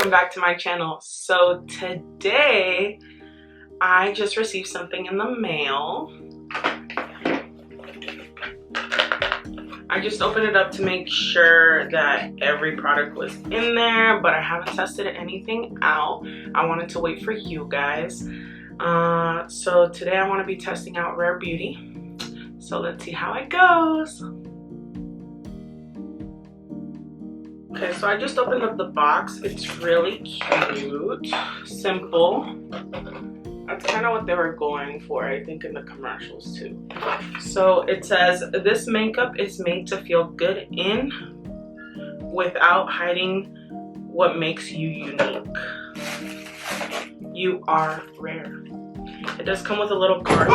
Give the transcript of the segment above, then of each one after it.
welcome back to my channel. So today I just received something in the mail. I just opened it up to make sure that every product was in there, but I haven't tested anything out. I wanted to wait for you guys. So today I want to be testing out Rare Beauty. So let's see how it goes. Okay, so I just opened up the box. It's really cute, simple. That's kind of what they were going for, I think, in the commercials too. So it says, this makeup is made to feel good in without hiding what makes you unique. You are rare. It does come with a little card.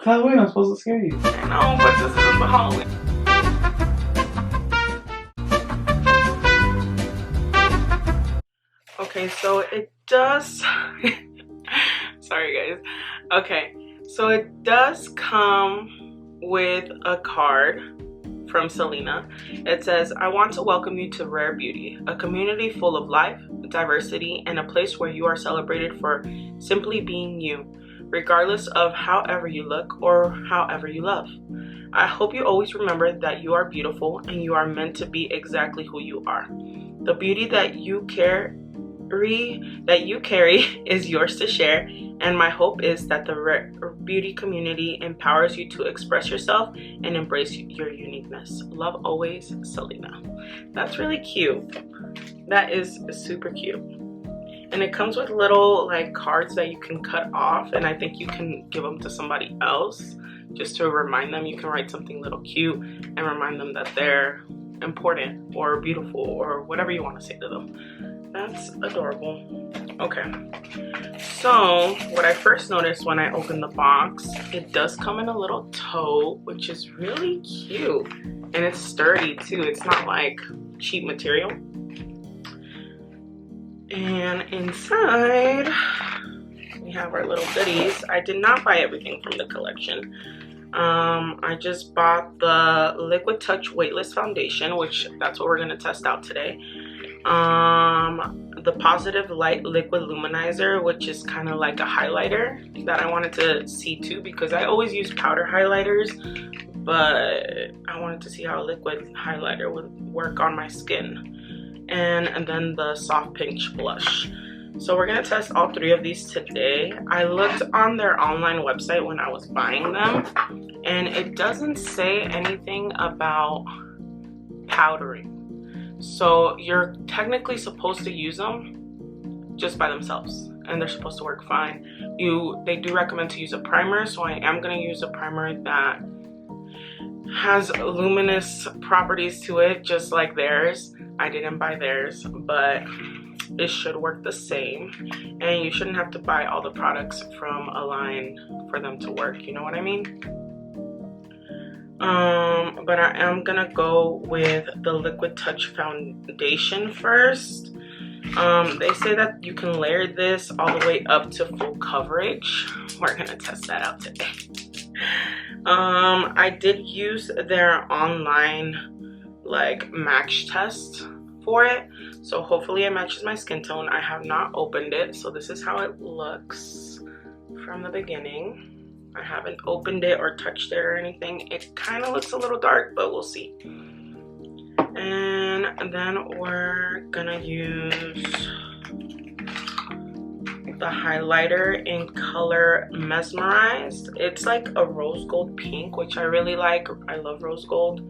Halloween, I'm supposed to scare you. I know, but this isn't the Halloween. Okay, so it does... Sorry, guys. Okay, so it does come with a card from Selena. It says, I want to welcome you to Rare Beauty, a community full of life, diversity, and a place where you are celebrated for simply being you, regardless of however you look or however you love. I hope you always remember that you are beautiful and you are meant to be exactly who you are. The beauty that you carry is yours to share, and my hope is that the Rare Beauty community empowers you to express yourself and embrace your uniqueness. Love always, Selena. That's really cute. That is super cute. And it comes with little like cards that you can cut off, and I think you can give them to somebody else just to remind them. You can write something little cute and remind them that they're important or beautiful or whatever you want to say to them. That's adorable. Okay, so what I first noticed when I opened the box, it does come in a little tote, which is really cute, and it's sturdy too. It's not like cheap material. And inside we have our little goodies. I did not buy everything from the collection. I just bought the Liquid Touch Weightless foundation, which that's what we're going to test out today. The Positive Light Liquid Luminizer, which is kind of like a highlighter that I wanted to see too, because I always use powder highlighters, but I wanted to see how a liquid highlighter would work on my skin. And then the Soft Pink Blush. So we're gonna test all three of these today. I looked on their online website when I was buying them, and it doesn't say anything about powdering. So you're technically supposed to use them just by themselves, and they're supposed to work fine. They do recommend to use a primer, so I am gonna use a primer that has luminous properties to it, just like theirs. I didn't buy theirs, but it should work the same, and you shouldn't have to buy all the products from a line for them to work, you know what I mean? But I am gonna go with the Liquid Touch foundation first. They say that you can layer this all the way up to full coverage. We're gonna test that out today. I did use their online like match test for it, so hopefully it matches my skin tone. I have not opened it, so this is how it looks from the beginning. I haven't opened it or touched it or anything. It kind of looks a little dark, but we'll see. And then we're gonna use the highlighter in color Mesmerized. It's like a rose gold pink, which I really like. I love rose gold,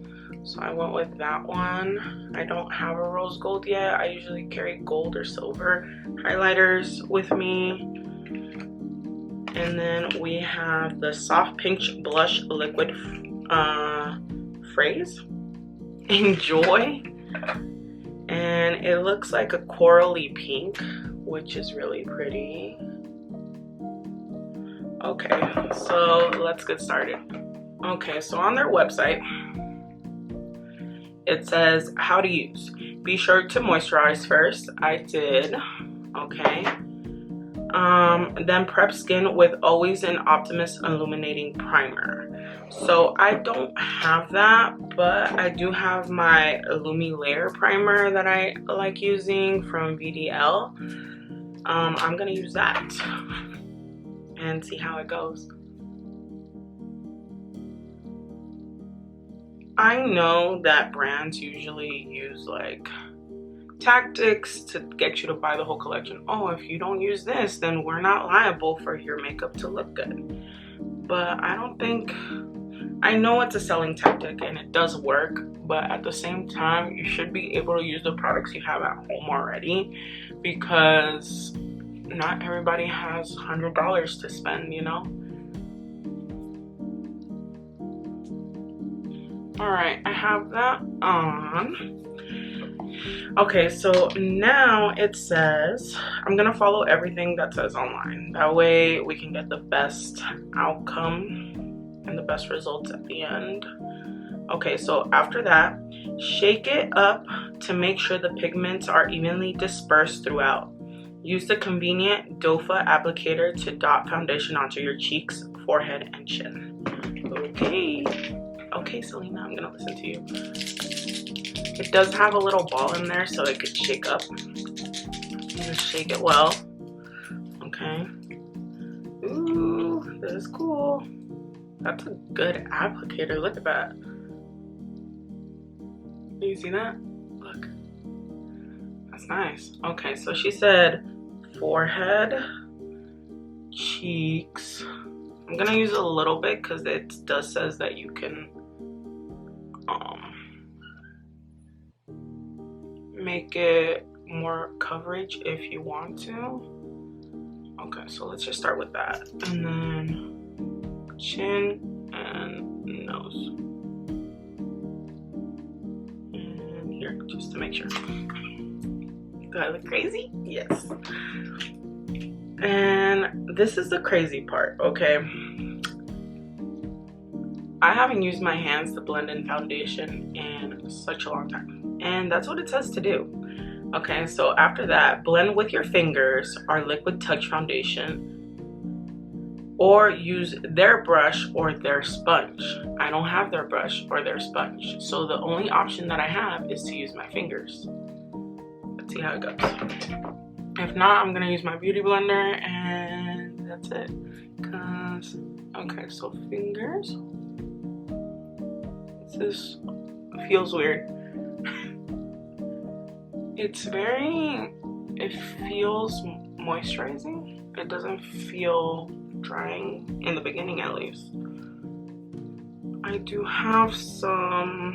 so I went with that one. I don't have a rose gold yet. I usually carry gold or silver highlighters with me. And then we have the Soft Pink Blush Liquid Phrase. Enjoy. And it looks like a corally pink, which is really pretty. Okay, so let's get started. Okay, so on their website, it says how to use. Be sure to moisturize first. I did. Okay. Then prep skin with Always an Optimist Illuminating Primer. So I don't have that, but I do have my Lumilayer Primer that I like using from VDL. I'm gonna use that and see how it goes. I know that brands usually use like tactics to get you to buy the whole collection. Oh, if you don't use this, then we're not liable for your makeup to look good. But I don't think, I know it's a selling tactic and it does work, but at the same time, you should be able to use the products you have at home already, because not everybody has $100 to spend, you know? All right, I have that on. Okay, so now it says, I'm gonna follow everything that says online. That way we can get the best outcome and the best results at the end. Okay, so after that, shake it up to make sure the pigments are evenly dispersed throughout. Use the convenient dofa applicator to dot foundation onto your cheeks, forehead, and chin. Okay, Selena, I'm gonna listen to you. It does have a little ball in there so it could shake up. Just shake it well. Okay. Ooh, this is cool. That's a good applicator. Look at that. Do you see that? Look. That's nice. Okay, so she said forehead, cheeks. I'm gonna use a little bit because it does says that you can make it more coverage if you want to. Okay, so let's just start with that. And then chin and nose. And here, just to make sure. Do I look crazy? Yes. And this is the crazy part, okay? I haven't used my hands to blend in foundation in such a long time. And that's what it says to do. Okay, so after that, blend with your fingers or liquid touch foundation, or use their brush or their sponge. I don't have their brush or their sponge, so the only option that I have is to use my fingers. Let's see how it goes. If not, I'm gonna use my beauty blender and that's it. Okay, so fingers. This feels weird. It feels moisturizing. It doesn't feel drying in the beginning, at least. I do have some,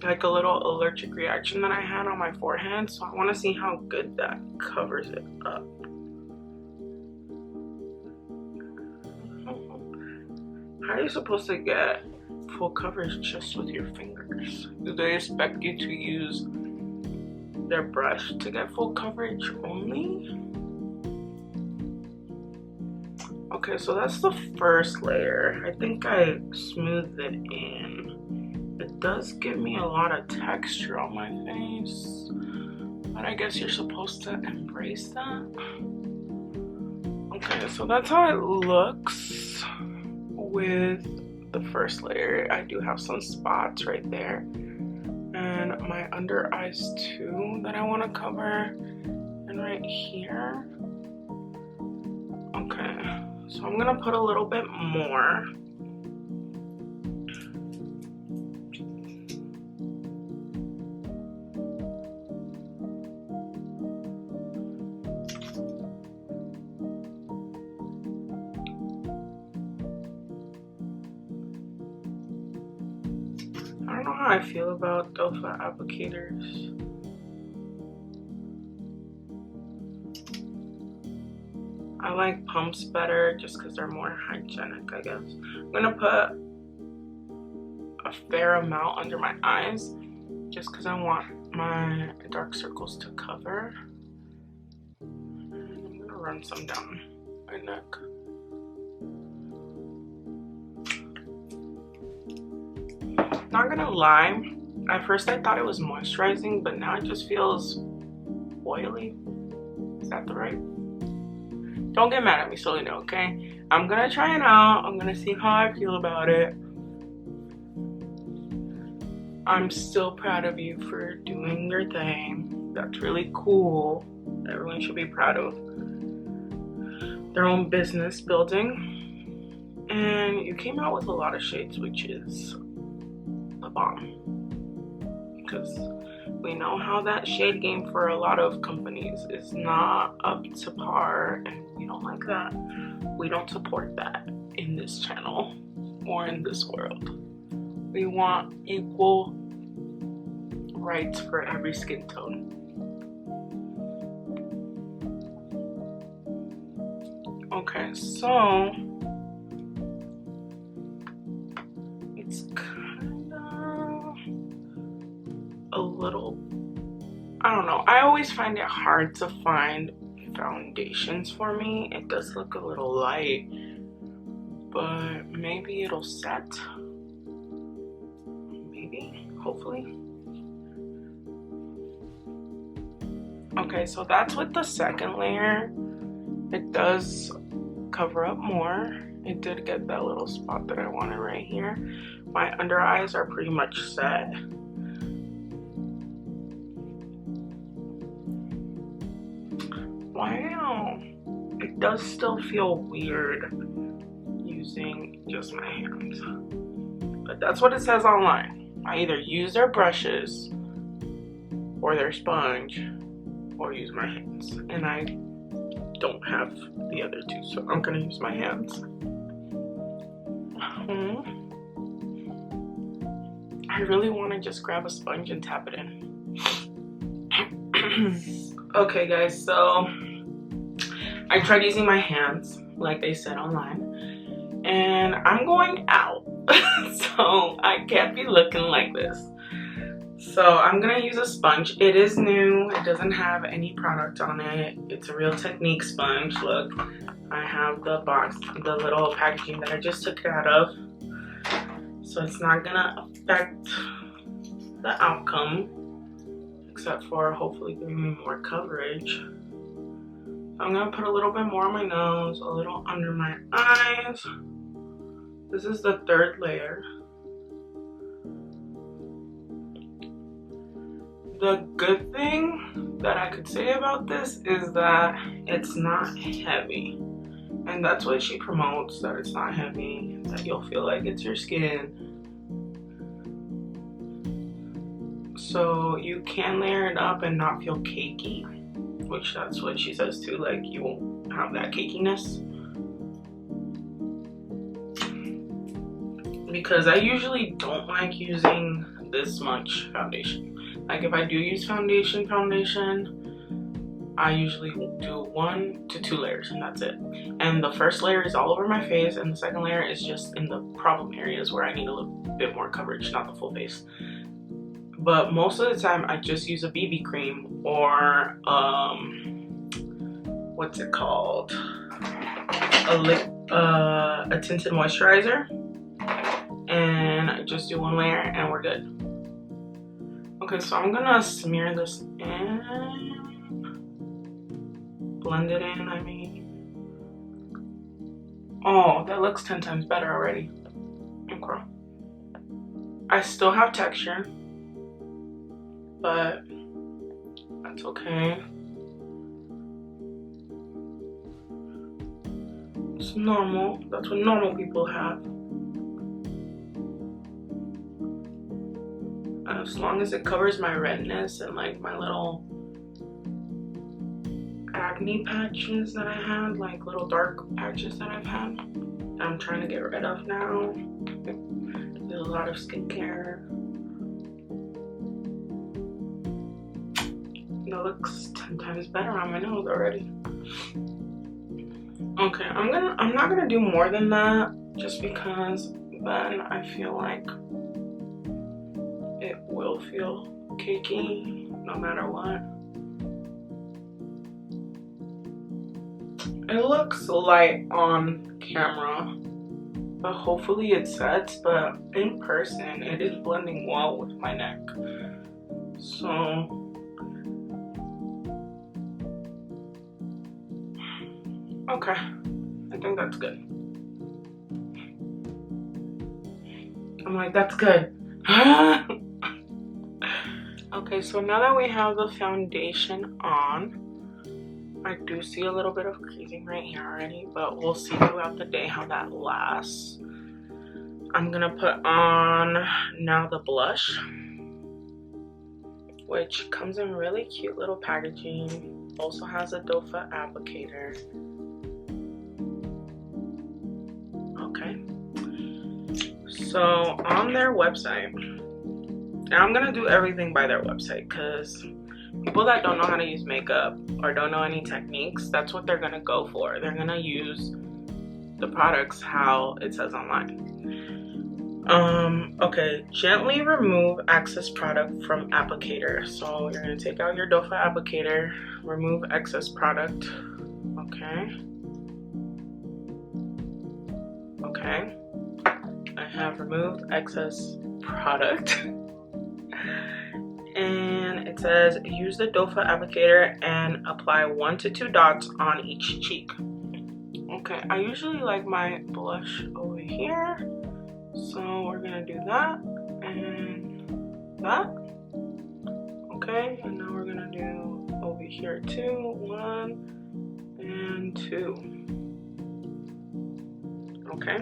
like a little allergic reaction that I had on my forehead, so I want to see how good that covers it up. How are you supposed to get full coverage just with your fingers? Do they expect you to use their brush to get full coverage only? Okay, so that's the first layer. I think I smoothed it in. It does give me a lot of texture on my face, but I guess you're supposed to embrace that. Okay, so that's how it looks with the first layer. I do have some spots right there, and my under eyes too that I want to cover, and right here. Okay, so I'm gonna put a little bit more. I don't know how I feel about dofa applicators. I like pumps better just because they're more hygienic, I guess. I'm gonna put a fair amount under my eyes just because I want my dark circles to cover. And I'm gonna run some down my neck. Not gonna lie, at first I thought it was moisturizing, but now it just feels oily. Is that the right? Don't get mad at me, Selena, okay? I'm gonna try it out. I'm gonna see how I feel about it. I'm still proud of you for doing your thing. That's really cool. Everyone should be proud of their own business building. And you came out with a lot of shades, which is a bomb. Because we know how that shade game for a lot of companies is not up to par, and we don't like that. We don't support that in this channel or in this world. We want equal rights for every skin tone. Okay, so it's kind of a little, I don't know. I always find it hard to find foundations for me. It does look a little light, but maybe it'll set. Maybe, hopefully. Okay, so that's with the second layer. It does cover up more. It did get that little spot that I wanted right here. My under eyes are pretty much set. Wow, it does still feel weird using just my hands, but that's what it says online. I either use their brushes or their sponge or use my hands, and I don't have the other two, so I'm gonna use my hands. I really want to just grab a sponge and tap it in. Okay guys, so I tried using my hands like they said online, and I'm going out. So I can't be looking like this. So I'm gonna use a sponge. It is new, it doesn't have any product on it. It's a Real Technique sponge. Look, I have the box, the little packaging that I just took it out of. So it's not gonna affect the outcome, except for hopefully giving me more coverage. I'm gonna put a little bit more on my nose, a little under my eyes. This is the third layer. The good thing that I could say about this is that it's not heavy. And that's what she promotes, that it's not heavy, that you'll feel like it's your skin. So you can layer it up and not feel cakey, which that's what she says too, like you won't have that cakiness. Because I usually don't like using this much foundation. Like if I do use foundation, I usually do 1 to 2 layers and that's it. And the first layer is all over my face, and the second layer is just in the problem areas where I need a little bit more coverage, not the full face. But most of the time I just use a BB cream or what's it called? A tinted moisturizer. And I just do 1 layer and we're good. Okay, so I'm gonna smear this in. Blend it in, I mean. Oh, that looks 10 times better already. Okay. I still have texture, but that's okay. It's normal. That's what normal people have. As long as it covers my redness and like my little acne patches that I had, like little dark patches that I've had, that I'm trying to get rid of now. There's a lot of skincare. That looks 10 times better on my nose already. Okay, I'm not gonna do more than that, just because then I feel like it will feel cakey no matter what. It looks light on camera, but hopefully it sets, but in person it is blending well with my neck. So Okay, I think that's good. I'm like, that's good. Okay, so now that we have the foundation on, I do see a little bit of creasing right here already, but we'll see throughout the day how that lasts. I'm gonna put on now the blush, which comes in really cute little packaging. Also has a doe-foot applicator. Okay. So on their website, and I'm gonna do everything by their website because people that don't know how to use makeup or don't know any techniques, that's what they're gonna go for. They're gonna use the products how it says online. Okay, gently remove excess product from applicator. So you're gonna take out your doe-foot applicator, remove excess product. Okay. Okay. I have removed excess product. And it says use the doe-foot applicator and apply 1 to 2 dots on each cheek. Okay, I usually like my blush over here, so we're gonna do that and that. Okay, and now we're gonna do over here too, 1 and 2. Okay,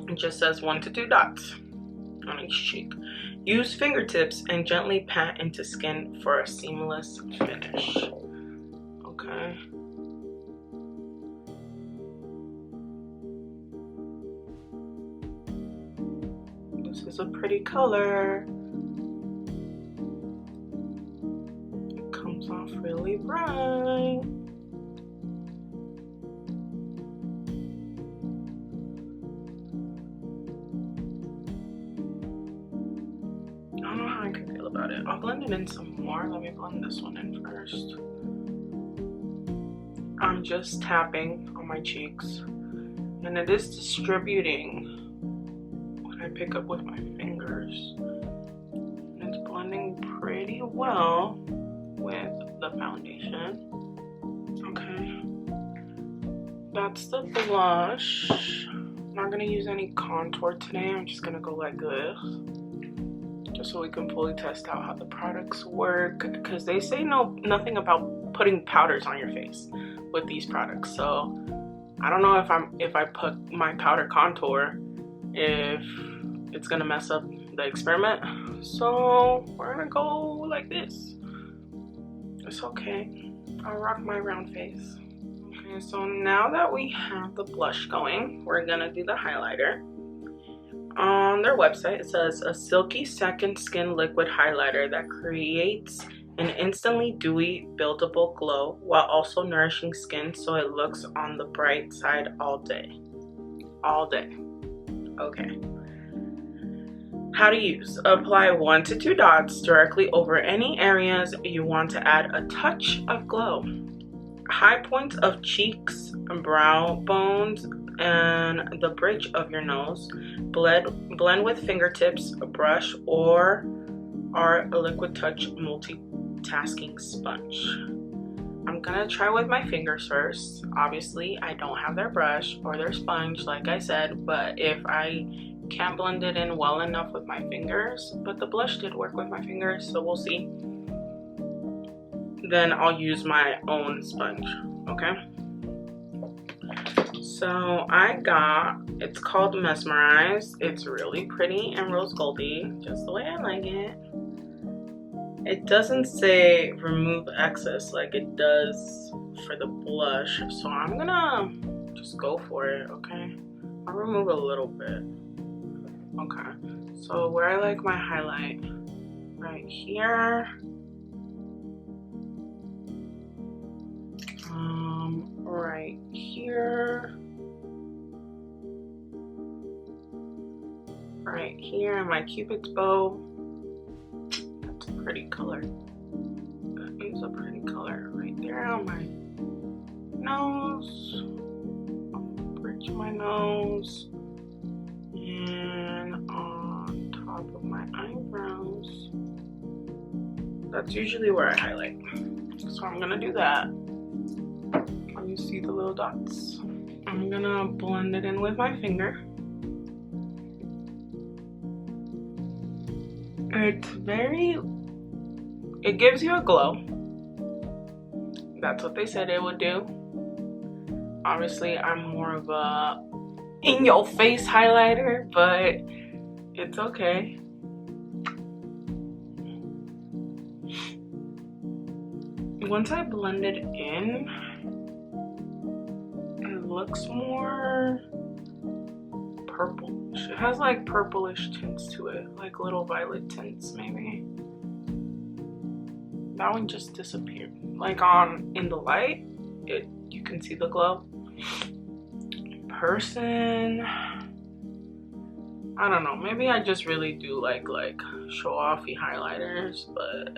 it just says 1 to 2 dots on each cheek. Use fingertips and gently pat into skin for a seamless finish. Okay. This is a pretty color. It comes off really bright. I don't know how I can feel about it. I'll blend it in some more. Let me blend this one in first. I'm just tapping on my cheeks, and it is distributing what I pick up with my fingers. And it's blending pretty well with the foundation. Okay, that's the blush. I'm not gonna use any contour today. I'm just gonna go like this, just so we can fully test out how the products work, because they say nothing about putting powders on your face with these products. So I don't know if I put my powder contour, if it's gonna mess up the experiment. So we're gonna go like this. It's okay, I'll rock my round face. Okay, so now that we have the blush going, we're gonna do the highlighter. On their website, it says a silky second skin liquid highlighter that creates an instantly dewy, buildable glow while also nourishing skin so it looks on the bright side all day. All day. Okay. How to use. Apply 1 to 2 dots directly over any areas you want to add a touch of glow. High points of cheeks, brow bones, and the bridge of your nose. Blend with fingertips, a brush, or a liquid touch multitasking sponge. I'm gonna try with my fingers first. Obviously, I don't have their brush or their sponge, like I said, but if I can't blend it in well enough with my fingers, but the blush did work with my fingers, so we'll see, then I'll use my own sponge. Okay, so I got, it's called Mesmerize. It's really pretty and rose goldy, just the way I like it. It doesn't say remove excess like it does for the blush, so I'm gonna just go for it. Okay, I'll remove a little bit. Okay, so where I like my highlight, right here, right here, right here, and my Cupid's bow. That's a pretty color. That is a pretty color right there on my nose. I'll bridge my nose, and on top of my eyebrows. That's usually where I highlight, so I'm gonna do that. I'll see the little dots. I'm gonna blend it in with my finger. It gives you a glow. That's what they said it would do. Obviously, I'm more of a in-your-face highlighter, but it's okay. Once I blend it in, it looks more purplish. It has like purplish tints to it, like little violet tints maybe. That one just disappeared. Like in the light, you can see the glow. In person, I don't know. Maybe I just really do like show-offy highlighters, but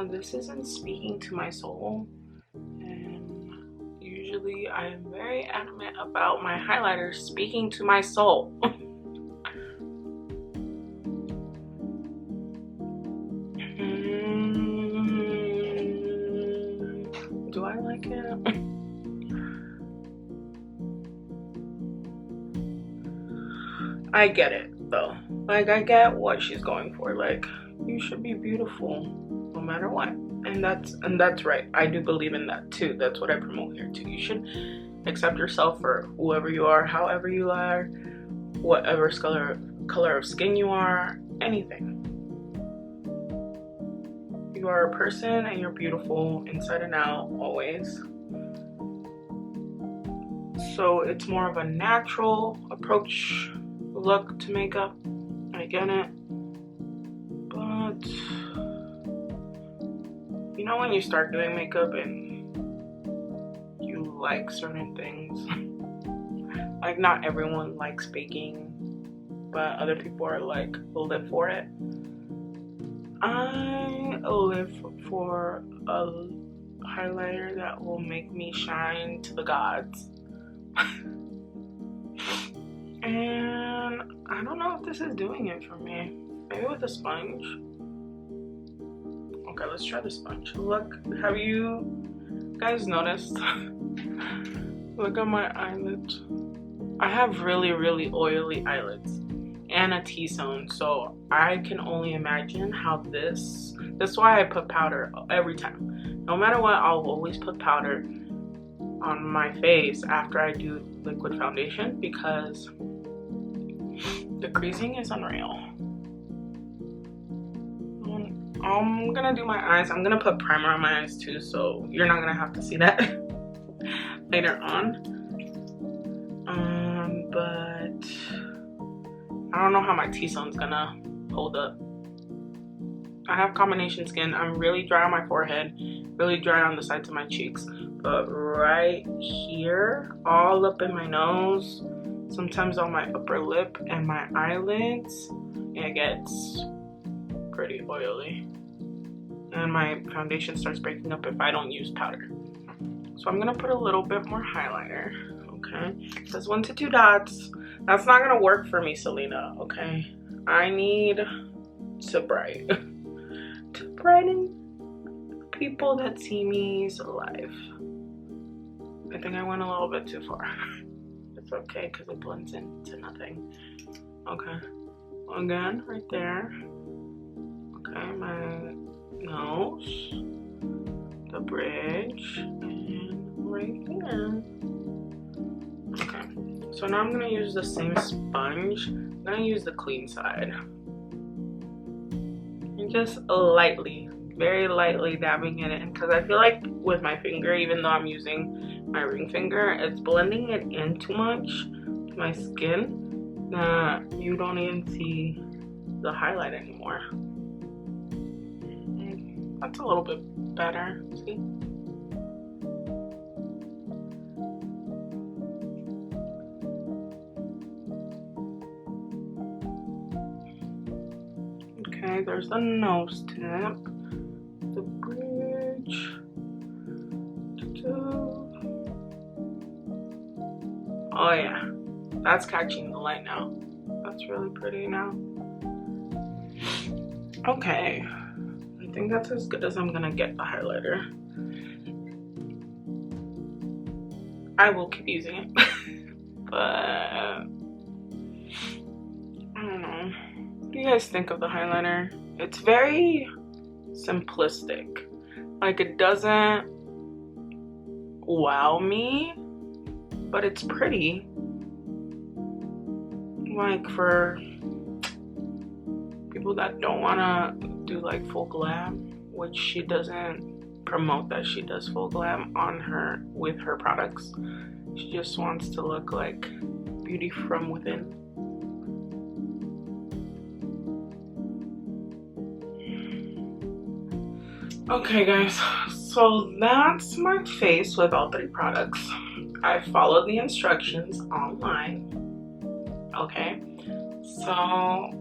this isn't speaking to my soul. And usually I am very adamant about my highlighters speaking to my soul. Do I like it? I get it though. Like, I get what she's going for. Like, you should be beautiful no matter what. And that's right. I do believe in that too. That's what I promote here too. You should accept yourself for whoever you are, however you are, whatever color of skin you are, anything. You are a person and you're beautiful inside and out, always. So it's more of a natural approach look to makeup. I get it. But you know when you start doing makeup and you like certain things? Like, not everyone likes baking, but other people are like, live for it. I live for a highlighter that will make me shine to the gods. And I don't know if this is doing it for me. Maybe with a sponge. Okay, let's try the sponge. Look, have you guys noticed? Look at my eyelids. I have really, really oily eyelids and a T-zone, so I can only imagine how that's why I put powder every time. No matter what, I'll always put powder on my face after I do liquid foundation, because the creasing is unreal. I'm gonna do my eyes. I'm gonna put primer on my eyes too, so you're not gonna have to see that later on. But I don't know how my T-zone's gonna hold up. I have combination skin. I'm really dry on my forehead, really dry on the sides of my cheeks, but right here, all up in my nose, sometimes on my upper lip and my eyelids, it gets pretty oily. And my foundation starts breaking up if I don't use powder. So I'm gonna put a little bit more highlighter, okay? It says 1 to 2 dots. That's not gonna work for me, Selena, okay? I need to brighten people that see me's life. I think I went a little bit too far. It's okay, because it blends into nothing. Okay, again, right there. Okay, my nose, the bridge, and right here. Okay, so now I'm gonna use the same sponge. I'm gonna use the clean side. And just lightly, very lightly dabbing in it, because I feel like with my finger, even though I'm using my ring finger, it's blending it in too much to my skin that you don't even see the highlight anymore. That's a little bit better, see? Okay, there's the nose tip, the bridge. Oh yeah, that's catching the light now. That's really pretty now. Okay, I think that's as good as I'm gonna get the highlighter. I will keep using it. But I don't know. What do you guys think of the highlighter? It's very simplistic. Like, it doesn't wow me, but it's pretty. Like, for people that don't want to do like full glam, which she doesn't promote that she does full glam on her with her products. She just wants to look like beauty from within. Okay guys, so that's my face with all 3 products. I followed the instructions online. Okay, so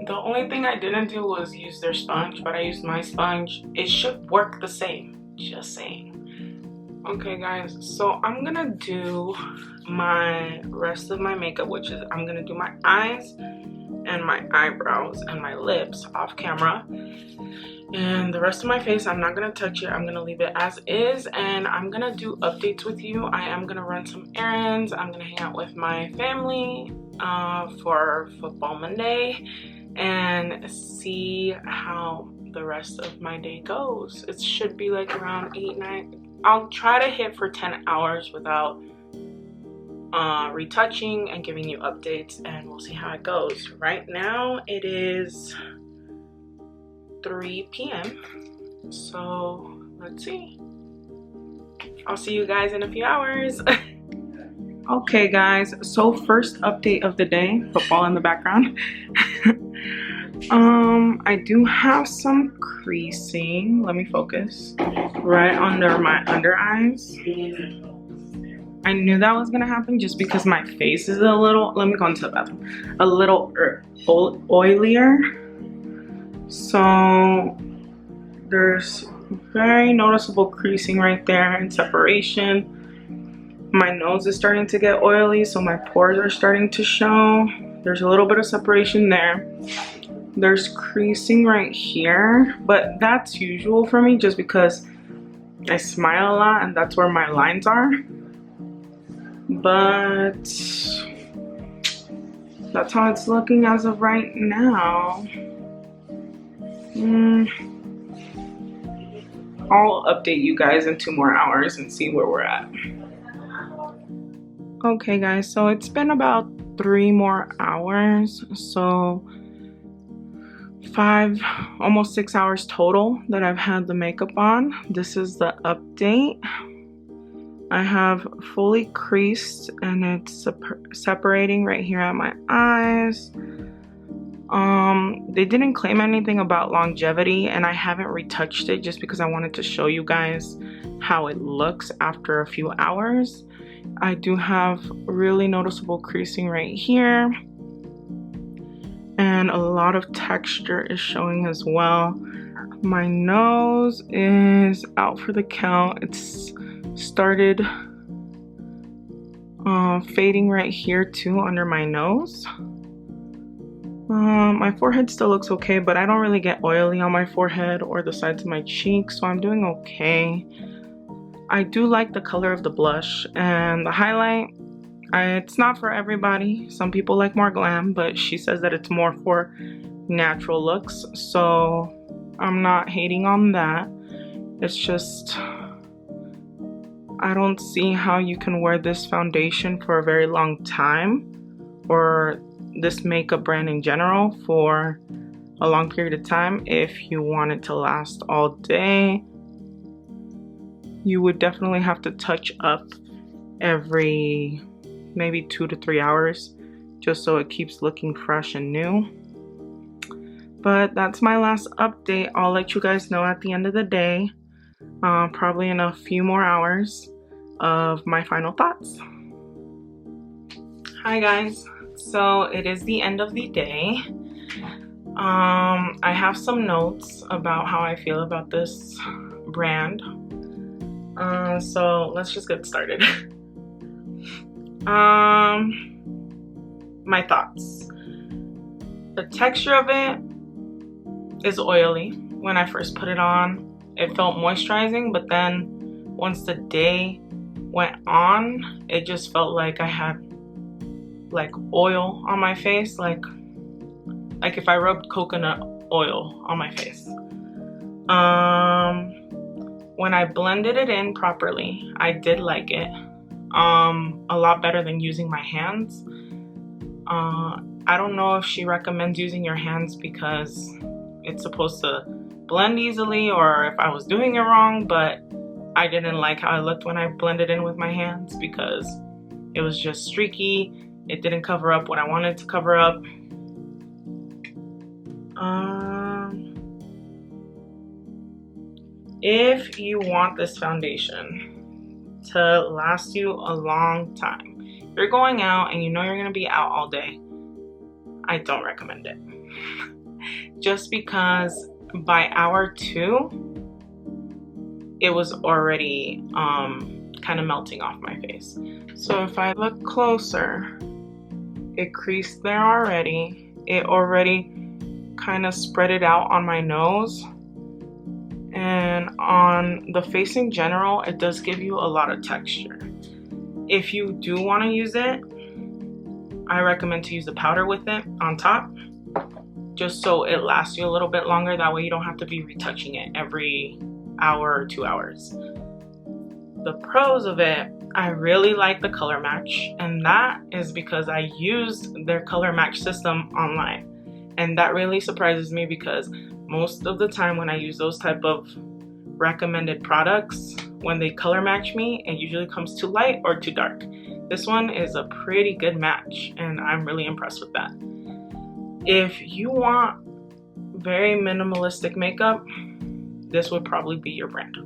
the only thing I didn't do was use their sponge, but I used my sponge. It should work the same, just saying. Okay guys, so I'm gonna do my rest of my makeup, which is I'm gonna do my eyes and my eyebrows and my lips off camera. And the rest of my face, I'm not gonna touch it. I'm gonna leave it as is, and I'm gonna do updates with you. I am gonna run some errands. I'm gonna hang out with my family for Football Monday and see how the rest of my day goes. It should be like around 8, 9. I'll try to hit for 10 hours without retouching and giving you updates, and we'll see how it goes. Right now it is 3 p.m. so let's see. I'll see you guys in a few hours. Okay guys, so first update of the day, football in the background. I do have some creasing, let me focus, right under my under eyes. I knew that was gonna happen just because my face is a little, let me go into the bathroom, a little oilier. So there's very noticeable creasing right there and separation. My nose is starting to get oily, so my pores are starting to show. There's a little bit of separation there. There's creasing right here, but that's usual for me just because I smile a lot and that's where my lines are. But that's how it's looking as of right now. I'll update you guys in 2 more hours and see where we're at. Okay guys, so it's been about 3 more hours, so 5, almost 6 hours total that I've had the makeup on. This is the update. I have fully creased and it's separating right here at my eyes. They didn't claim anything about longevity, and I haven't retouched it just because I wanted to show you guys how it looks after a few hours. I do have really noticeable creasing right here, and a lot of texture is showing as well. My nose is out for the count. It's started fading right here too under my nose. My forehead still looks okay, but I don't really get oily on my forehead or the sides of my cheeks, so I'm doing okay. I do like the color of the blush and the highlight. It's not for everybody. Some people like more glam, but she says that it's more for natural looks, so I'm not hating on that. It's just I don't see how you can wear this foundation for a very long time, or this makeup brand in general for a long period of time. If you want it to last all day, you would definitely have to touch up every maybe 2 to 3 hours just so it keeps looking fresh and new. But that's my last update. I'll let you guys know at the end of the day, probably in a few more hours, of my final thoughts. Hi guys, so it is the end of the day. I have some notes about how I feel about this brand. So let's just get started. My thoughts. The texture of it is oily. When I first put it on, it felt moisturizing, but then once the day went on, it just felt like I had like oil on my face, like if I rubbed coconut oil on my face. When I blended it in properly, I did like it a lot better than using my hands. I don't know if she recommends using your hands because it's supposed to blend easily, or if I was doing it wrong, but I didn't like how it looked when I blended in with my hands because it was just streaky. It didn't cover up what I wanted to cover up. If you want this foundation to last you a long time, if you're going out and you know you're going to be out all day, I don't recommend it. Just because by hour 2, it was already kind of melting off my face. So if I look closer, it creased there already. It already kind of spread it out on my nose. And on the face in general, it does give you a lot of texture. If you do want to use it, I recommend to use the powder with it on top, just so it lasts you a little bit longer. That way you don't have to be retouching it every hour or 2 hours. The pros of it, I really like the color match, and that is because I used their color match system online, and that really surprises me because most of the time when I use those type of recommended products, when they color match me, it usually comes too light or too dark. This one is a pretty good match, and I'm really impressed with that. If you want very minimalistic makeup, this would probably be your brand.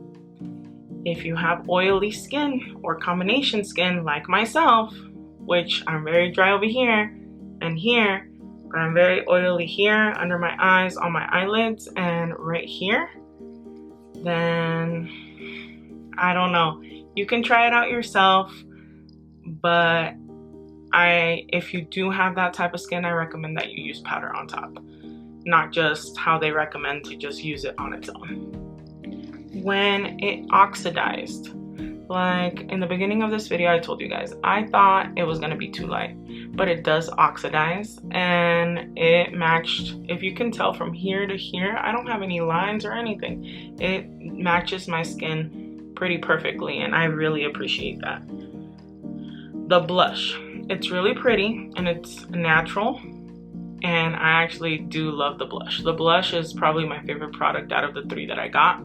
If you have oily skin or combination skin like myself, which I'm very dry over here and here, but I'm very oily here, under my eyes, on my eyelids, and right here, then I don't know. You can try it out yourself, but if you do have that type of skin, I recommend that you use powder on top, not just how they recommend to just use it on its own. When it oxidized, like in the beginning of this video I told you guys, I thought it was going to be too light, but it does oxidize, and it matched. If you can tell from here to here, I don't have any lines or anything. It matches my skin pretty perfectly, and I really appreciate that. The blush, it's really pretty and it's natural, and I actually do love the blush. The blush is probably my favorite product out of the 3 that I got.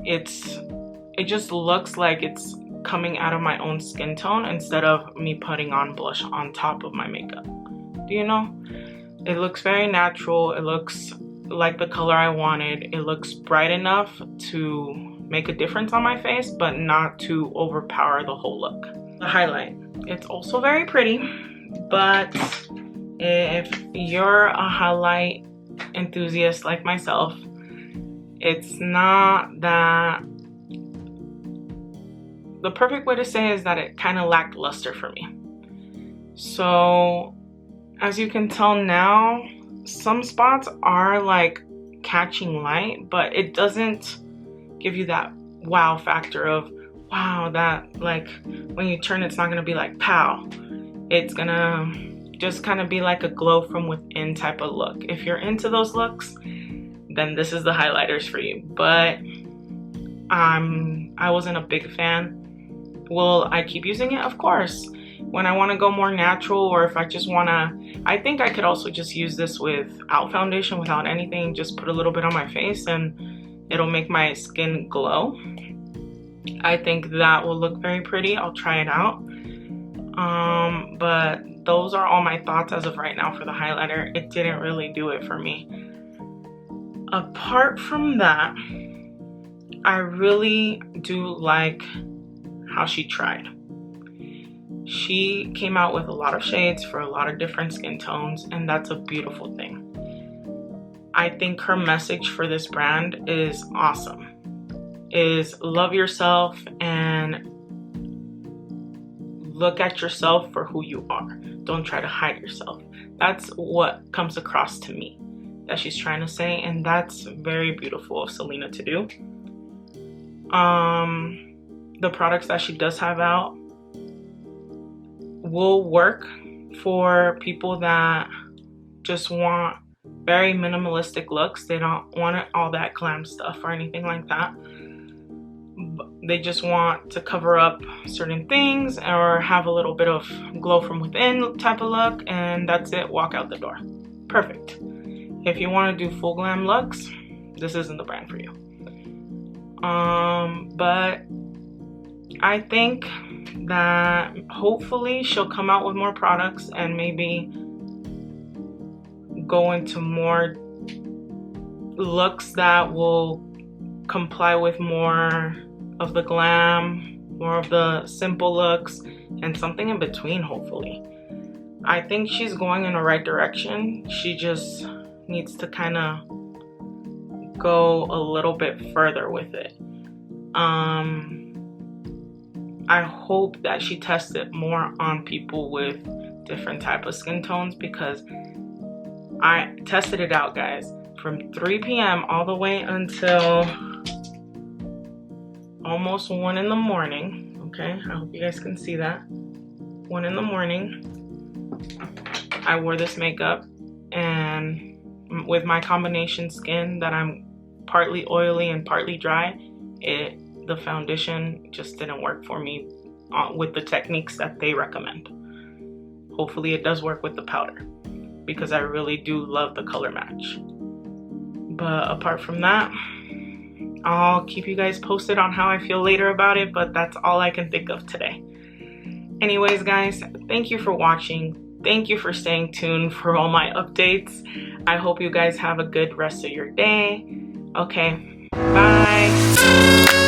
It just looks like it's coming out of my own skin tone instead of me putting on blush on top of my makeup. Do you know? It looks very natural. It looks like the color I wanted. It looks bright enough to make a difference on my face, but not to overpower the whole look. The highlight, it's also very pretty, but if you're a highlight enthusiast like myself, it's not that. The perfect way to say is that it kind of lacked luster for me. So as you can tell now, some spots are like catching light, but it doesn't give you that wow factor of wow, that like when you turn it's not gonna be like pow. It's gonna just kind of be like a glow from within type of look. If you're into those looks, then this is the highlighters for you. But I wasn't a big fan. Will I keep using it? Of course. When I want to go more natural, or if I just want to, I think I could also just use this without foundation, without anything, just put a little bit on my face and it'll make my skin glow. I think that will look very pretty. I'll try it out. But those are all my thoughts as of right now for the highlighter. It didn't really do it for me. Apart from that, I really do like how she tried. She came out with a lot of shades for a lot of different skin tones, and that's a beautiful thing. I think her message for this brand is awesome. Is love yourself and look at yourself for who you are. Don't try to hide yourself. That's what comes across to me that she's trying to say, and that's very beautiful of Selena to do. the products that she does have out will work for people that just want very minimalistic looks. They don't want all that glam stuff or anything like that. They just want to cover up certain things or have a little bit of glow from within type of look, and that's it. Walk out the door. Perfect. If you want to do full glam looks, this isn't the brand for you. But I think that hopefully she'll come out with more products and maybe go into more looks that will comply with more of the glam, more of the simple looks, and something in between, hopefully. I think she's going in the right direction. She just needs to kind of go a little bit further with it. I hope that she tests it more on people with different type of skin tones, because I tested it out, guys, from 3 p.m. all the way until almost 1 in the morning. Okay, I hope you guys can see that. 1 in the morning, I wore this makeup, and with my combination skin that I'm partly oily and partly dry, the foundation just didn't work for me with the techniques that they recommend. Hopefully it does work with the powder, because I really do love the color match. But apart from that, I'll keep you guys posted on how I feel later about it, but that's all I can think of today. Anyways, guys, thank you for watching. Thank you for staying tuned for all my updates. I hope you guys have a good rest of your day. Okay, bye.